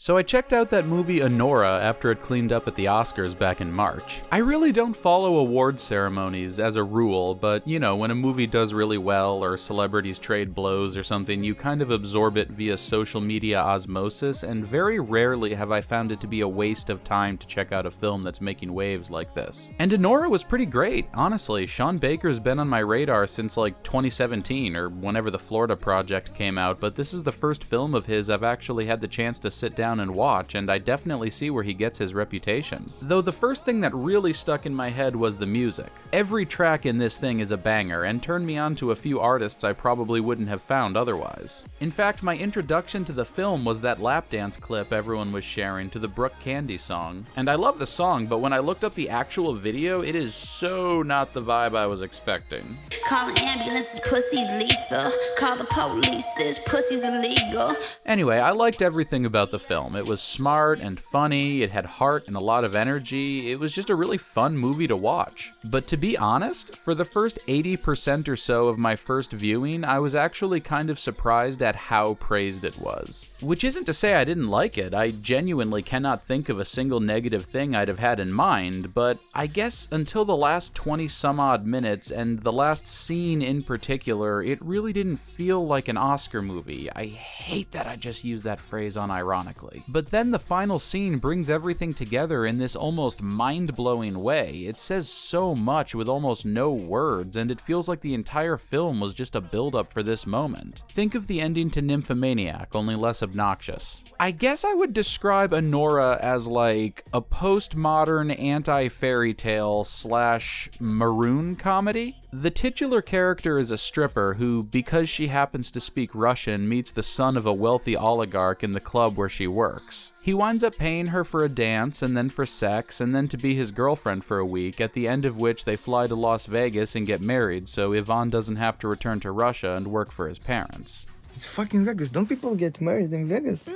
so I checked out that movie Anora after it cleaned up at the Oscars back in March. I really don't follow awards ceremonies as a rule, but you know, when a movie does really well or celebrities trade blows or something, you kind of absorb it via social media osmosis, and very rarely have I found it to be a waste of time to check out a film that's making waves like this. And Anora was pretty great, honestly. Sean Baker's been on my radar since like 2017 or whenever the Florida Project came out, but this is the first film of his I've actually had the chance to sit down and watch, and I definitely see where he gets his reputation. Though the first thing that really stuck in my head was the music. Every track in this thing is a banger, and turned me on to a few artists I probably wouldn't have found otherwise. In fact, my introduction to the film was that lap dance clip everyone was sharing to the Brooke Candy song. And I love the song, but when I looked up the actual video, it is so not the vibe I was expecting. Call an ambulance, this pussy's lethal. Call the police, this pussy's illegal. Anyway, I liked everything about the film. It was smart and funny, it had heart and a lot of energy. It was just a really fun movie to watch. But to be honest, for the first 80% or so of my first viewing, I was actually kind of surprised at how praised it was. Which isn't to say I didn't like it. I genuinely cannot think of a single negative thing I'd have had in mind, but I guess until the last 20 some odd minutes, and the last scene in particular, it really didn't feel like an Oscar movie. I hate that I just used that phrase unironically. But then the final scene brings everything together in this almost mind-blowing way. It says so much with almost no words, and it feels like the entire film was just a build-up for this moment. Think of the ending to Nymphomaniac, only less obnoxious. I guess I would describe Anora as like a postmodern anti-fairy tale slash maroon comedy. The titular character is a stripper who, because she happens to speak Russian, meets the son of a wealthy oligarch in the club where she works. He winds up paying her for a dance, and then for sex, and then to be his girlfriend for a week, at the end of which they fly to Las Vegas and get married, so Ivan doesn't have to return to Russia and work for his parents. It's fucking Vegas. Don't people get married in Vegas?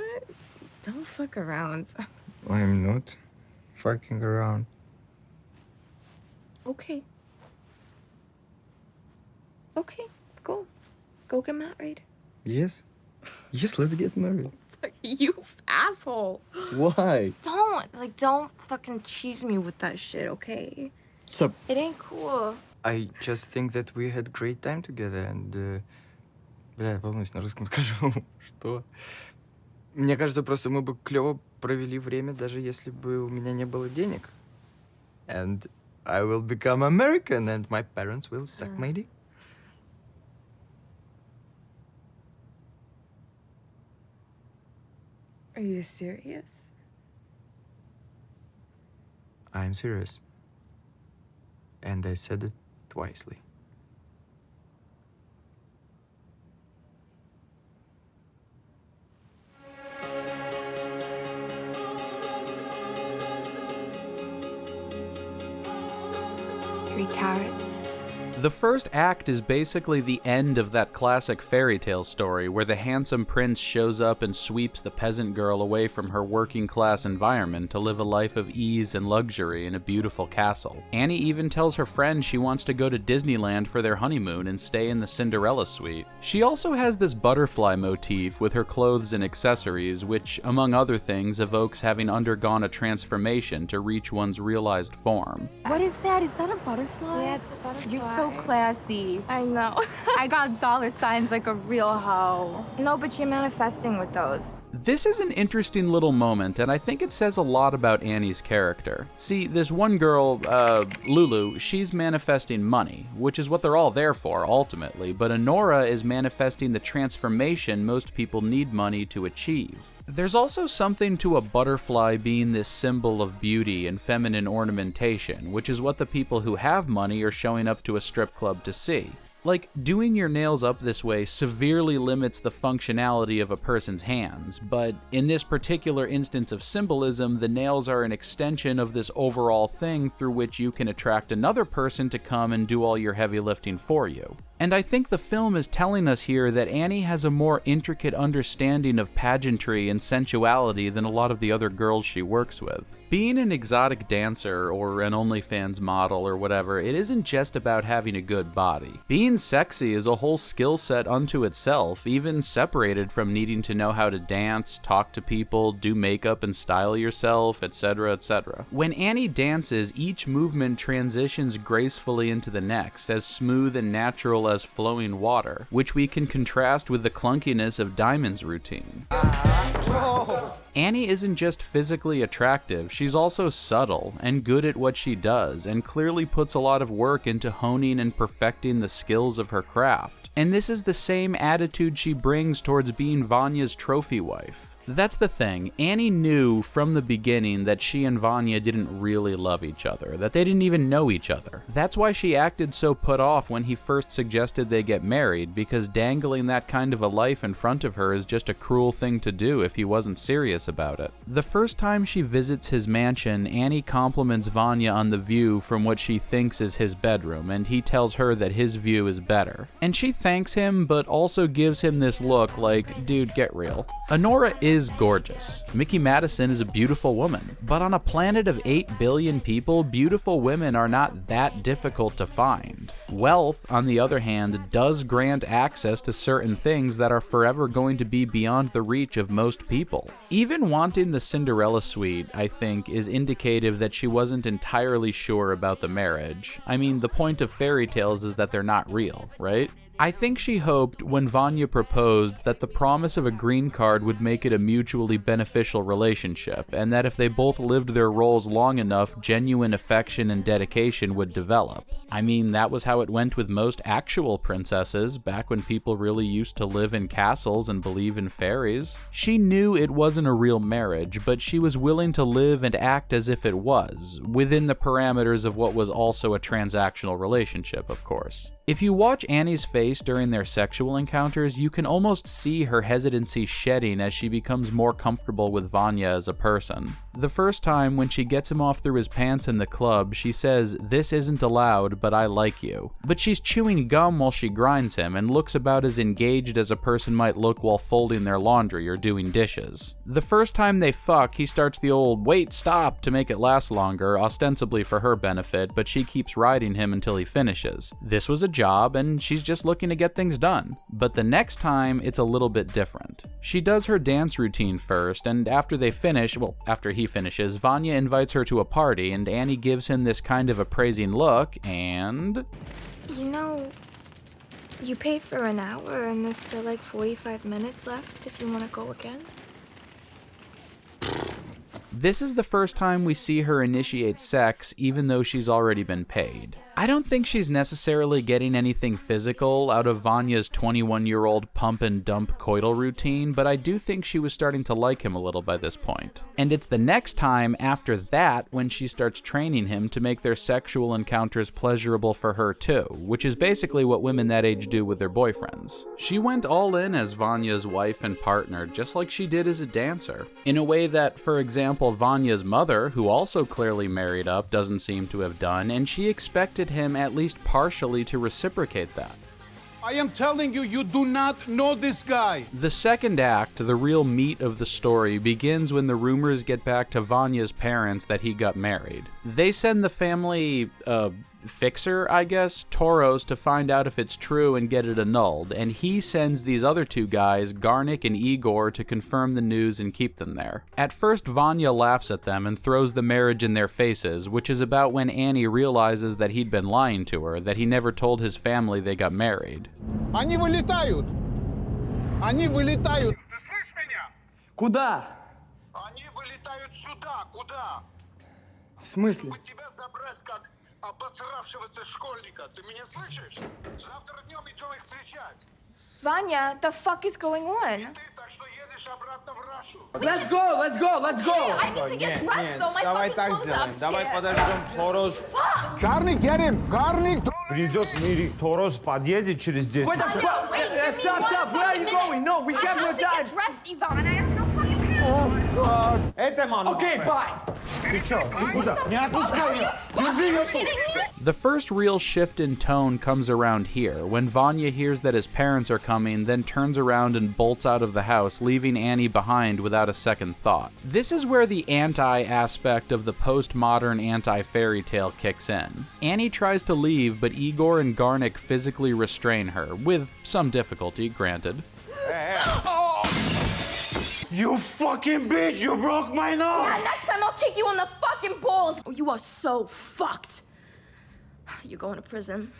Don't fuck around. I'm not fucking around. Okay. Okay, go. Go get married. Yes? Yes, let's get married. You asshole. Why? Don't fucking cheese me with that shit, okay? Stop. It ain't cool. I just think that we had great time together and... Бля, я волнуюсь, на русском скажу. Что? Мне кажется, просто мы бы клёво провели время, даже если бы у меня не было денег. And I will become American and my parents will suck my dick. Are you serious? I'm serious. And I said it wisely. Three carrots. The first act is basically the end of that classic fairy tale story where the handsome prince shows up and sweeps the peasant girl away from her working class environment to live a life of ease and luxury in a beautiful castle. Annie even tells her friend she wants to go to Disneyland for their honeymoon and stay in the Cinderella suite. She also has this butterfly motif with her clothes and accessories, which, among other things, evokes having undergone a transformation to reach one's realized form. What is that? Is that a butterfly? Yeah, it's a butterfly. You're so classy. I know. I got dollar signs like a real hoe. No, but you're manifesting with those. This is an interesting little moment, and I think it says a lot about Annie's character. See, this one girl, Lulu, she's manifesting money, which is what they're all there for, ultimately, but Anora is manifesting the transformation most people need money to achieve. There's also something to a butterfly being this symbol of beauty and feminine ornamentation, which is what the people who have money are showing up to a strip club to see. Like, doing your nails up this way severely limits the functionality of a person's hands, but in this particular instance of symbolism, the nails are an extension of this overall thing through which you can attract another person to come and do all your heavy lifting for you. And I think the film is telling us here that Annie has a more intricate understanding of pageantry and sensuality than a lot of the other girls she works with. Being an exotic dancer or an OnlyFans model or whatever, it isn't just about having a good body. Being sexy is a whole skill set unto itself, even separated from needing to know how to dance, talk to people, do makeup and style yourself, etc., etc. When Annie dances, each movement transitions gracefully into the next, as smooth and natural as flowing water, which we can contrast with the clunkiness of Diamond's routine. Annie isn't just physically attractive, she's also subtle and good at what she does, and clearly puts a lot of work into honing and perfecting the skills of her craft. And this is the same attitude she brings towards being Vanya's trophy wife. That's the thing, Annie knew from the beginning that she and Vanya didn't really love each other, that they didn't even know each other. That's why she acted so put off when he first suggested they get married, because dangling that kind of a life in front of her is just a cruel thing to do if he wasn't serious about it. The first time she visits his mansion, Annie compliments Vanya on the view from what she thinks is his bedroom, and he tells her that his view is better. And she thanks him, but also gives him this look like, dude, get real. Anora is gorgeous. Mickey Madison is a beautiful woman, but on a planet of 8 billion people, beautiful women are not that difficult to find. Wealth, on the other hand, does grant access to certain things that are forever going to be beyond the reach of most people. Even wanting the Cinderella suite, I think, is indicative that she wasn't entirely sure about the marriage. I mean, the point of fairy tales is that they're not real, right? I think she hoped, when Vanya proposed, that the promise of a green card would make it a mutually beneficial relationship, and that if they both lived their roles long enough, genuine affection and dedication would develop. I mean, that was how it went with most actual princesses, back when people really used to live in castles and believe in fairies. She knew it wasn't a real marriage, but she was willing to live and act as if it was, within the parameters of what was also a transactional relationship, of course. If you watch Annie's face during their sexual encounters, you can almost see her hesitancy shedding as she becomes more comfortable with Vanya as a person. The first time, when she gets him off through his pants in the club, she says, "This isn't allowed, but I like you." But she's chewing gum while she grinds him, and looks about as engaged as a person might look while folding their laundry or doing dishes. The first time they fuck, he starts the old, "Wait, stop," to make it last longer, ostensibly for her benefit, but she keeps riding him until he finishes. This was a job, and she's just looking to get things done. But the next time, it's a little bit different. She does her dance routine first, and after he finishes, Vanya invites her to a party, and Annie gives him this kind of appraising look, and... You know, you paid for an hour and there's still like 45 minutes left if you want to go again. This is the first time we see her initiate sex, even though she's already been paid. I don't think she's necessarily getting anything physical out of Vanya's 21-year-old pump and dump coital routine, but I do think she was starting to like him a little by this point. And it's the next time after that when she starts training him to make their sexual encounters pleasurable for her too, which is basically what women that age do with their boyfriends. She went all in as Vanya's wife and partner, just like she did as a dancer, in a way that, for example, Vanya's mother, who also clearly married up, doesn't seem to have done, and she expected him at least partially to reciprocate that. I am telling you, you do not know this guy. The second act, the real meat of the story, begins when the rumors get back to Vanya's parents that he got married. They send the family, fixer, I guess, Toros, to find out if it's true and get it annulled, and he sends these other two guys, Garnick and Igor, to confirm the news and keep them there. At first, Vanya laughs at them and throws the marriage in their faces, which is about when Annie realizes that he'd been lying to her, that he never told his family they got married. Они вылетают. Они вылетают. Ты слышишь меня? Куда? Они вылетают сюда. Куда? В смысле? Чтобы тебя забрать как обосравшегося школьника. Ты меня слышишь? Завтра днем идем их встречать. Vanya, the fuck is going on? Ты так что едешь обратно в Рашу. Let's go, let's go, let's go! I need to get dressed though. My Давай fucking так clothes сделаем. upstairs. Давай подождем Торос. Гарник, get him. Гарник. Придет Торос, подъедет через 10 Wait, минут. Wait, give me stop, one stop, where are you fucking going? No, we minute. have I no have to time. get dressed, Ivan. I have no fucking pants. Это, мама. Okay, bye! Ты чё? Ты куда? Не отпускай меня! Держи ее тут! The first real shift in tone comes around here, when Vanya hears that his parents are coming, then turns around and bolts out of the house, leaving Annie behind without a second thought. This is where the anti-aspect of the postmodern anti-fairy tale kicks in. Annie tries to leave, but Igor and Garnick physically restrain her, with some difficulty, granted. You fucking bitch! You broke my nose! Yeah, next time I'll kick you in the fucking balls. Oh, you are so fucked. You're going to prison.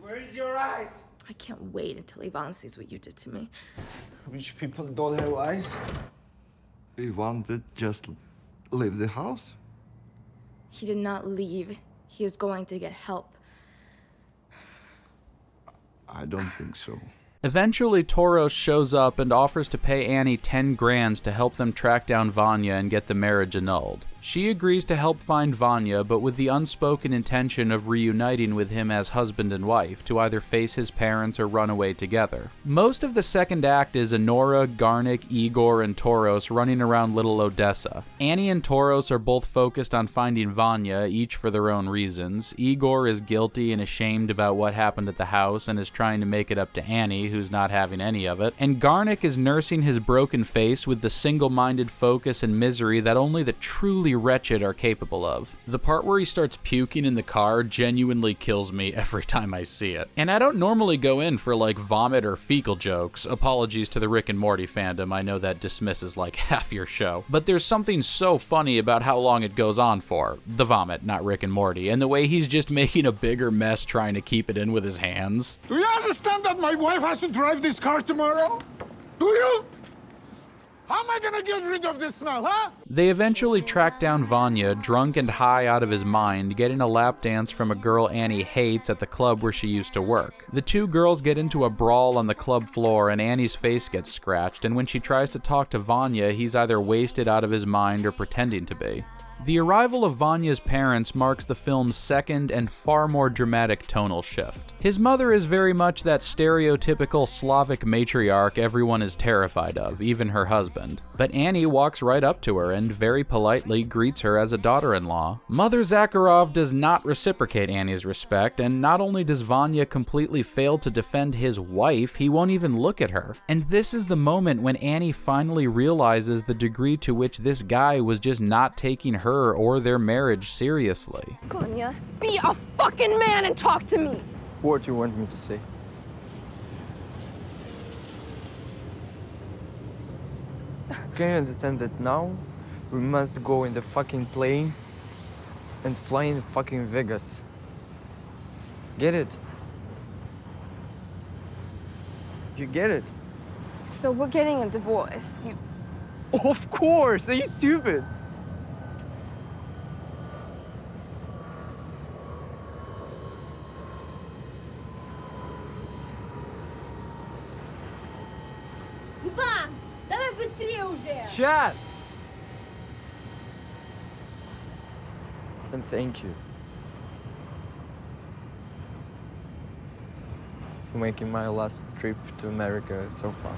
Where's your eyes? I can't wait until Ivan sees what you did to me. Rich people don't have eyes. Ivan did just leave the house? He did not leave. He is going to get help. I don't think so. Eventually, Toros shows up and offers to pay Annie 10 grand to help them track down Vanya and get the marriage annulled. She agrees to help find Vanya, but with the unspoken intention of reuniting with him as husband and wife, to either face his parents or run away together. Most of the second act is Anora, Garnick, Igor, and Toros running around Little Odessa. Annie and Toros are both focused on finding Vanya, each for their own reasons. Igor is guilty and ashamed about what happened at the house and is trying to make it up to Annie, who's not having any of it. And Garnick is nursing his broken face with the single-minded focus and misery that only the truly wretched are capable of. The part where he starts puking in the car genuinely kills me every time I see it. And I don't normally go in for like vomit or fecal jokes. Apologies to the Rick and Morty fandom, I know that dismisses like half your show. But there's something so funny about how long it goes on for. The vomit, not Rick and Morty, and the way he's just making a bigger mess trying to keep it in with his hands. Do you understand that my wife has to drive this car tomorrow? Do you? How am I gonna get rid of this smell, huh? They eventually track down Vanya, drunk and high out of his mind, getting a lap dance from a girl Annie hates at the club where she used to work. The two girls get into a brawl on the club floor and Annie's face gets scratched, and when she tries to talk to Vanya, he's either wasted out of his mind or pretending to be. The arrival of Vanya's parents marks the film's second and far more dramatic tonal shift. His mother is very much that stereotypical Slavic matriarch everyone is terrified of, even her husband. But Annie walks right up to her and very politely greets her as a daughter-in-law. Mother Zakharov does not reciprocate Annie's respect, and not only does Vanya completely fail to defend his wife, he won't even look at her. And this is the moment when Annie finally realizes the degree to which this guy was just not taking her or their marriage seriously. Vanya, be a fucking man and talk to me. What do you want me to say? Can you understand that now we must go in the fucking plane and fly in fucking Vegas? Get it? You get it? So we're getting a divorce. You... Of course! Are you stupid? Иван, давай быстрее уже! Сейчас! And thank you for making my last trip to America so fun.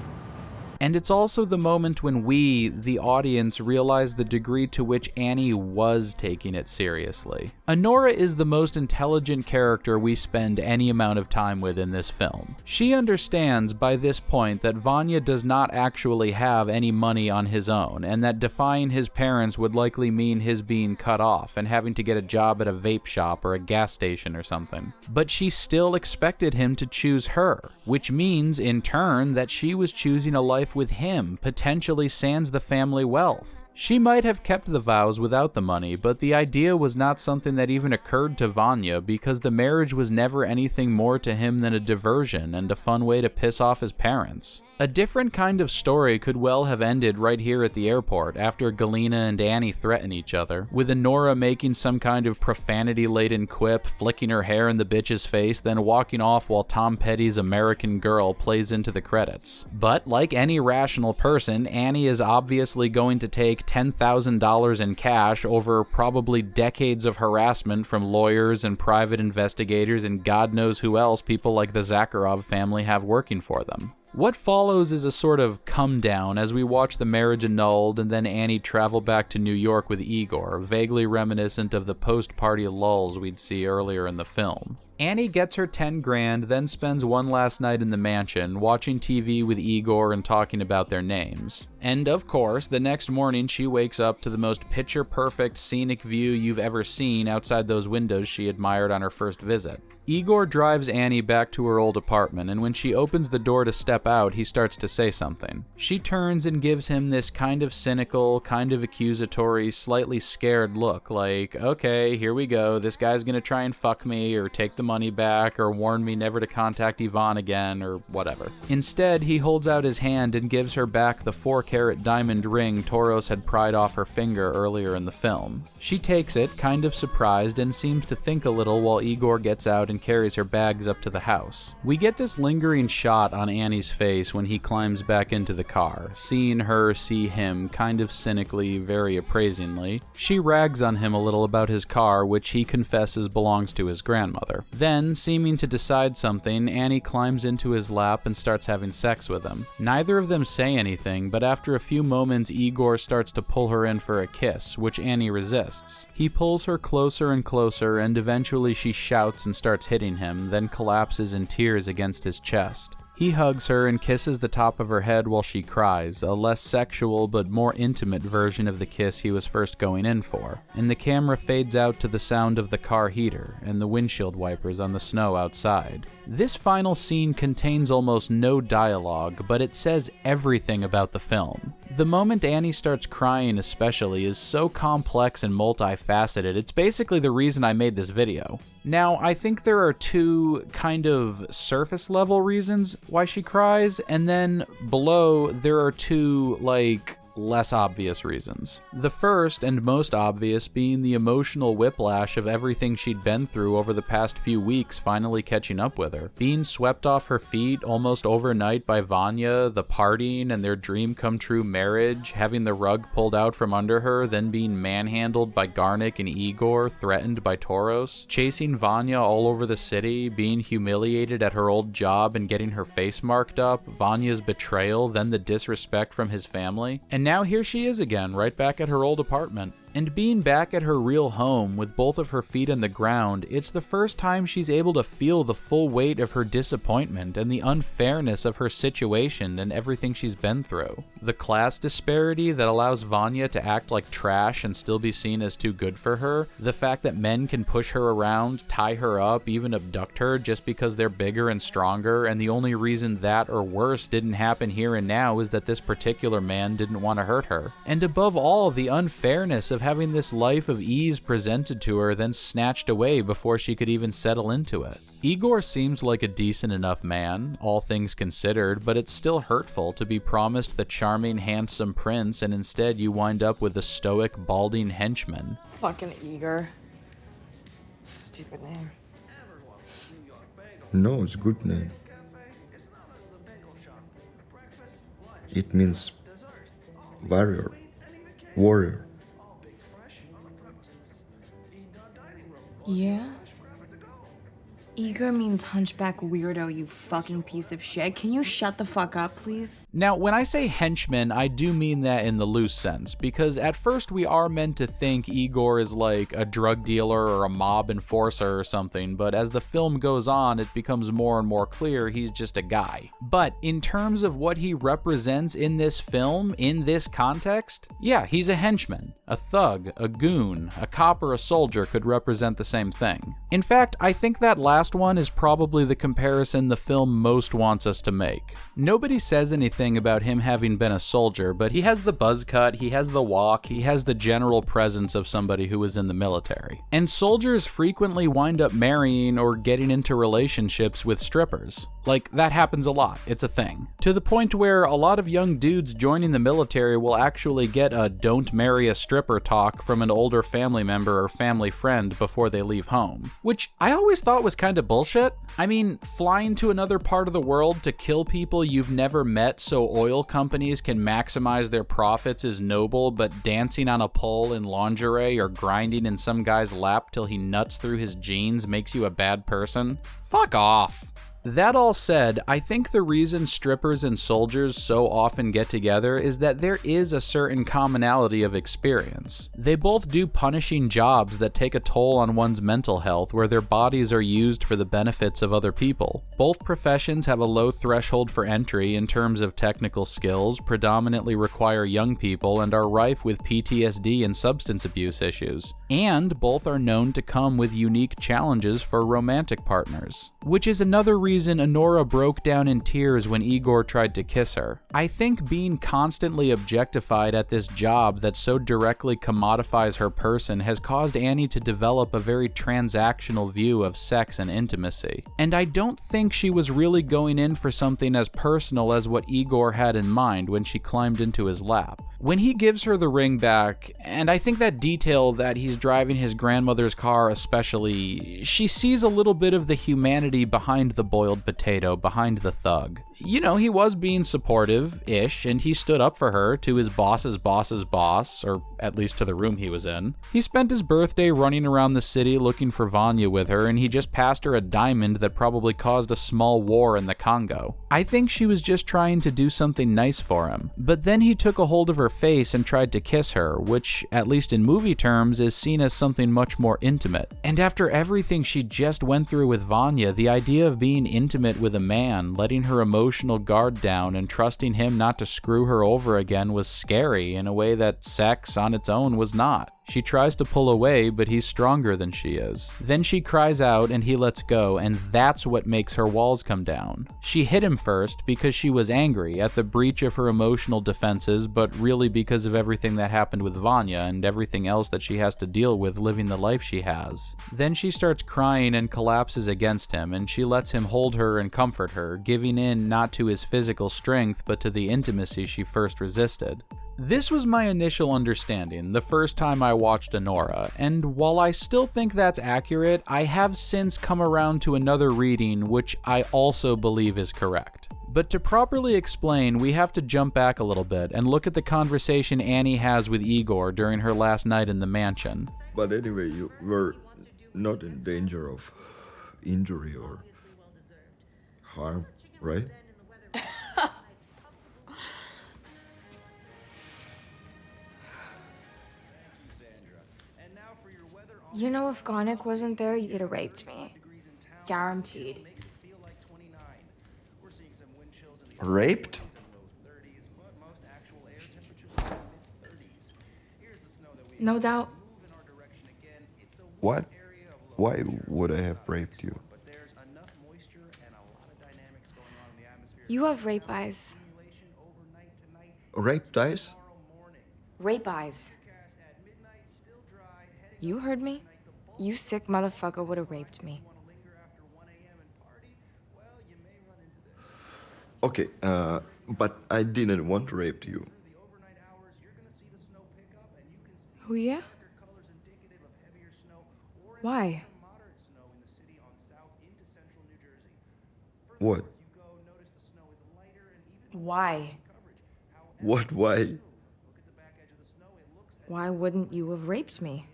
And it's also the moment when we, the audience, realize the degree to which Annie was taking it seriously. Anora is the most intelligent character we spend any amount of time with in this film. She understands by this point that Vanya does not actually have any money on his own, and that defying his parents would likely mean his being cut off and having to get a job at a vape shop or a gas station or something. But she still expected him to choose her, which means, in turn, that she was choosing a life with him, potentially sans the family wealth. She might have kept the vows without the money, but the idea was not something that even occurred to Vanya because the marriage was never anything more to him than a diversion and a fun way to piss off his parents. A different kind of story could well have ended right here at the airport after Galina and Annie threaten each other, with Anora making some kind of profanity-laden quip, flicking her hair in the bitch's face, then walking off while Tom Petty's American Girl plays into the credits. But like any rational person, Annie is obviously going to take $10,000 in cash over probably decades of harassment from lawyers and private investigators and God knows who else people like the Zakharov family have working for them. What follows is a sort of come down as we watch the marriage annulled and then Annie travel back to New York with Igor, vaguely reminiscent of the post-party lulls we'd see earlier in the film. Annie gets her 10 grand, then spends one last night in the mansion, watching TV with Igor and talking about their names. And of course, the next morning she wakes up to the most picture-perfect scenic view you've ever seen outside those windows she admired on her first visit. Igor drives Annie back to her old apartment, and when she opens the door to step out, he starts to say something. She turns and gives him this kind of cynical, kind of accusatory, slightly scared look, like, okay, here we go, this guy's gonna try and fuck me, or take the money back, or warn me never to contact Yvonne again, or whatever. Instead, he holds out his hand and gives her back the 4-carat diamond ring Toros had pried off her finger earlier in the film. She takes it, kind of surprised, and seems to think a little while Igor gets out and carries her bags up to the house. We get this lingering shot on Annie's face when he climbs back into the car, seeing her see him, kind of cynically, very appraisingly. She rags on him a little about his car, which he confesses belongs to his grandmother. Then, seeming to decide something, Annie climbs into his lap and starts having sex with him. Neither of them say anything, but after a few moments Igor starts to pull her in for a kiss, which Annie resists. He pulls her closer and closer, and eventually she shouts and starts hitting him, then collapses in tears against his chest. He hugs her and kisses the top of her head while she cries, a less sexual but more intimate version of the kiss he was first going in for, and the camera fades out to the sound of the car heater and the windshield wipers on the snow outside. This final scene contains almost no dialogue, but it says everything about the film. The moment Annie starts crying especially is so complex and multifaceted, it's basically the reason I made this video. Now, I think there are two kind of surface level reasons why she cries, and then below there are two, less obvious reasons. The first and most obvious being the emotional whiplash of everything she'd been through over the past few weeks finally catching up with her. Being swept off her feet almost overnight by Vanya, the partying and their dream come true marriage, having the rug pulled out from under her, then being manhandled by Garnick and Igor, threatened by Toros, chasing Vanya all over the city, being humiliated at her old job and getting her face marked up, Vanya's betrayal, then the disrespect from his family, and now here she is again, right back at her old apartment. And being back at her real home, with both of her feet on the ground, it's the first time she's able to feel the full weight of her disappointment and the unfairness of her situation and everything she's been through. The class disparity that allows Vanya to act like trash and still be seen as too good for her, the fact that men can push her around, tie her up, even abduct her just because they're bigger and stronger, and the only reason that or worse didn't happen here and now is that this particular man didn't want to hurt her. And above all, the unfairness of having this life of ease presented to her, then snatched away before she could even settle into it. Igor seems like a decent enough man, all things considered, but it's still hurtful to be promised the charming, handsome prince, and instead you wind up with the stoic, balding henchman. Fucking Igor. Stupid name. No, it's a good name. It means warrior. Warrior. Yeah? Igor means hunchback weirdo, you fucking piece of shit. Can you shut the fuck up, please? Now, when I say henchman, I do mean that in the loose sense, because at first we are meant to think Igor is like a drug dealer or a mob enforcer or something, but as the film goes on, it becomes more and more clear he's just a guy. But in terms of what he represents in this film, in this context, yeah, he's a henchman. A thug, a goon, a cop, or a soldier could represent the same thing. In fact, I think that last one is probably the comparison the film most wants us to make. Nobody says anything about him having been a soldier, but he has the buzz cut, he has the walk, he has the general presence of somebody who was in the military. And soldiers frequently wind up marrying or getting into relationships with strippers. Like, that happens a lot, it's a thing. To the point where a lot of young dudes joining the military will actually get a "don't marry a stripper" talk from an older family member or family friend before they leave home. Which I always thought was kind of bullshit. I mean, flying to another part of the world to kill people you've never met so oil companies can maximize their profits is noble, but dancing on a pole in lingerie or grinding in some guy's lap till he nuts through his jeans makes you a bad person? Fuck off. That all said, I think the reason strippers and soldiers so often get together is that there is a certain commonality of experience. They both do punishing jobs that take a toll on one's mental health, where their bodies are used for the benefits of other people. Both professions have a low threshold for entry in terms of technical skills, predominantly require young people, and are rife with PTSD and substance abuse issues. And both are known to come with unique challenges for romantic partners. Which is another reason Anora broke down in tears when Igor tried to kiss her. I think being constantly objectified at this job that so directly commodifies her person has caused Annie to develop a very transactional view of sex and intimacy. And I don't think she was really going in for something as personal as what Igor had in mind when she climbed into his lap. When he gives her the ring back, and I think that detail that he's driving his grandmother's car especially, she sees a little bit of the humanity behind the boiled potato, behind the thug. You know, he was being supportive-ish, and he stood up for her to his boss's boss's boss, or at least to the room he was in. He spent his birthday running around the city looking for Vanya with her, and he just passed her a diamond that probably caused a small war in the Congo. I think she was just trying to do something nice for him. But then he took a hold of her face and tried to kiss her, which, at least in movie terms, is seen as something much more intimate. And after everything she just went through with Vanya, the idea of being intimate with a man, letting her emotional guard down and trusting him not to screw her over again was scary in a way that sex on its own was not. She tries to pull away, but he's stronger than she is. Then she cries out and he lets go, and that's what makes her walls come down. She hit him first because she was angry at the breach of her emotional defenses, but really because of everything that happened with Vanya and everything else that she has to deal with living the life she has. Then she starts crying and collapses against him, and she lets him hold her and comfort her, giving in not to his physical strength but to the intimacy she first resisted. This was my initial understanding the first time I watched Anora, and while I still think that's accurate, I have since come around to another reading which I also believe is correct. But to properly explain, we have to jump back a little bit and look at the conversation Annie has with Igor during her last night in the mansion. But anyway, you were not in danger of injury or harm, right? You know, if Garnick wasn't there, you'd have raped me. Guaranteed. Raped? No doubt. What? Why would I have raped you? You have rape eyes. Rape dice? Rape eyes. You heard me? You sick motherfucker would have raped me. Okay, but I didn't want to rape you. Oh, yeah? Why? What? Why? What, why? Why wouldn't you have raped me?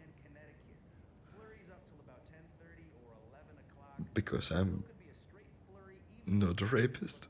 Because I'm not a rapist.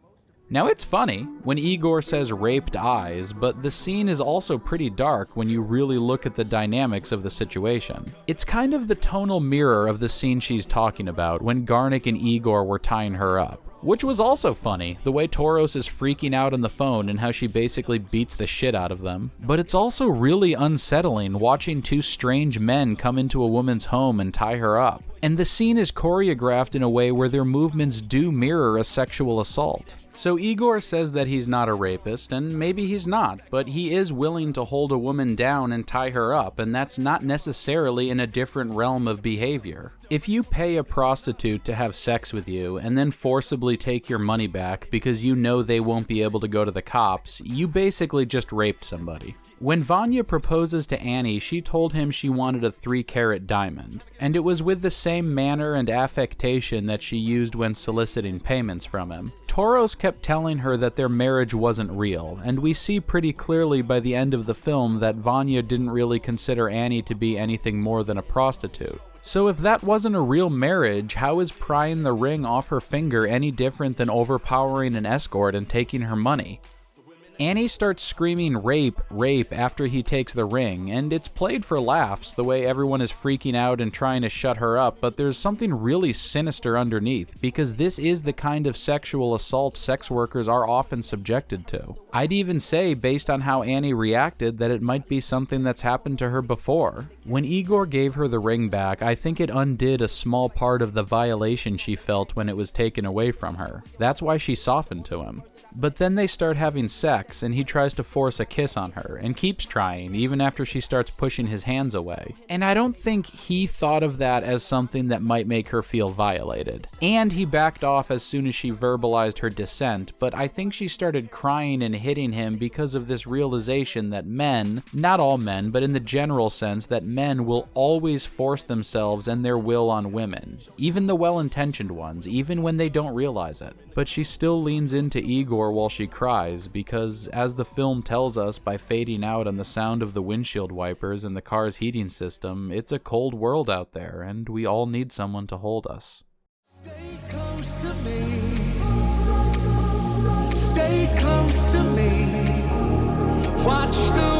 Now it's funny when Igor says raped eyes, but the scene is also pretty dark when you really look at the dynamics of the situation. It's kind of the tonal mirror of the scene she's talking about when Garnick and Igor were tying her up. Which was also funny, the way Toros is freaking out on the phone and how she basically beats the shit out of them. But it's also really unsettling watching two strange men come into a woman's home and tie her up. And the scene is choreographed in a way where their movements do mirror a sexual assault. So Igor says that he's not a rapist, and maybe he's not, but he is willing to hold a woman down and tie her up, and that's not necessarily in a different realm of behavior. If you pay a prostitute to have sex with you and then forcibly take your money back because you know they won't be able to go to the cops, you basically just raped somebody. When Vanya proposes to Annie, she told him she wanted a 3-carat diamond, and it was with the same manner and affectation that she used when soliciting payments from him. Toros kept telling her that their marriage wasn't real, and we see pretty clearly by the end of the film that Vanya didn't really consider Annie to be anything more than a prostitute. So if that wasn't a real marriage, how is prying the ring off her finger any different than overpowering an escort and taking her money? Annie starts screaming rape, rape after he takes the ring, and it's played for laughs, the way everyone is freaking out and trying to shut her up, but there's something really sinister underneath, because this is the kind of sexual assault sex workers are often subjected to. I'd even say, based on how Annie reacted, that it might be something that's happened to her before. When Igor gave her the ring back, I think it undid a small part of the violation she felt when it was taken away from her. That's why she softened to him. But then they start having sex, and he tries to force a kiss on her, and keeps trying, even after she starts pushing his hands away. And I don't think he thought of that as something that might make her feel violated. And he backed off as soon as she verbalized her dissent, but I think she started crying and hitting him because of this realization that men, not all men, but in the general sense, that men will always force themselves and their will on women, even the well-intentioned ones, even when they don't realize it. But she still leans into Igor while she cries, because as the film tells us by fading out on the sound of the windshield wipers and the car's heating system, it's a cold world out there, and we all need someone to hold us. Stay close to me. Stay close to me. Watch the